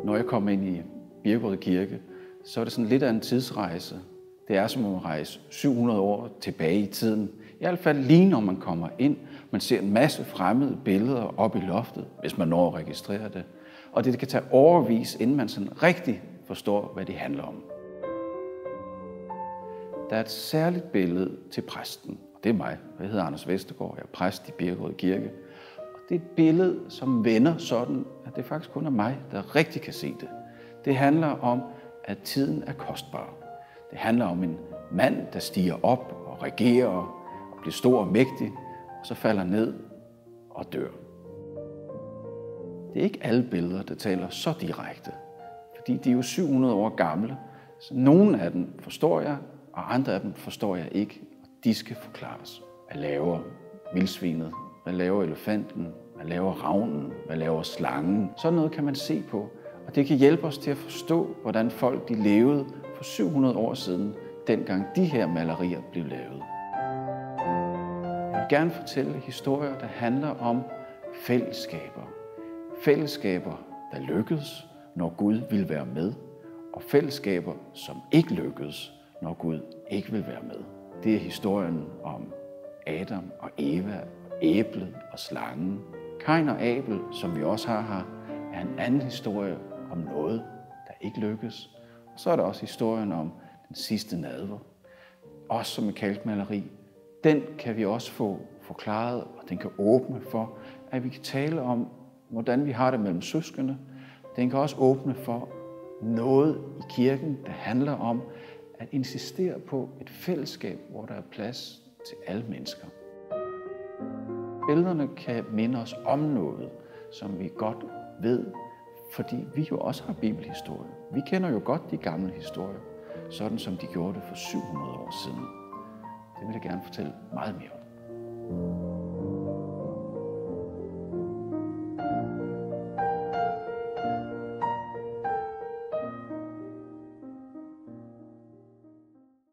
Når jeg kommer ind i Birkerød Kirke, så er det sådan lidt af en tidsrejse. Det er som at rejse 700 år tilbage i tiden. I hvert fald lige når man kommer ind. Man ser en masse fremmede billeder op i loftet, hvis man når at registrere det. Og det kan tage overvis, inden man sådan rigtig forstår, hvad det handler om. Der er et særligt billede til præsten, og det er mig. Jeg hedder Anders Vestergaard, jeg er præst i Birkerød Kirke. Og det er et billede, som vender sådan, at det faktisk kun er mig, der rigtig kan se det. Det handler om, at tiden er kostbar. Det handler om en mand, der stiger op og regerer og bliver stor og mægtig, og så falder ned og dør. Det er ikke alle billeder, der taler så direkte, fordi de er jo 700 år gamle. Så nogle af dem forstår jeg, og andre af dem forstår jeg ikke, og de skal forklares. Hvad laver vildsvinet? Hvad laver elefanten? Hvad laver ravnen? Hvad laver slangen? Sådan noget kan man se på, og det kan hjælpe os til at forstå, hvordan folk de levede for 700 år siden, dengang de her malerier blev lavet. Jeg vil gerne fortælle historier, der handler om fællesskaber. Fællesskaber, der lykkedes, når Gud ville være med, og fællesskaber, som ikke lykkedes, når Gud ikke vil være med. Det er historien om Adam og Eva, æblet og slangen. Kain og Abel, som vi også har her, er en anden historie om noget, der ikke lykkes. Og så er der også historien om den sidste nadver, også som et kalkmaleri. Den kan vi også få forklaret, og den kan åbne for, at vi kan tale om, hvordan vi har det mellem søskende. Den kan også åbne for noget i kirken, der handler om at insistere på et fællesskab, hvor der er plads til alle mennesker. Billederne kan minde os om noget, som vi godt ved, fordi vi jo også har bibelhistorie. Vi kender jo godt de gamle historier, sådan som de gjorde det for 700 år siden. Det vil jeg gerne fortælle meget mere om.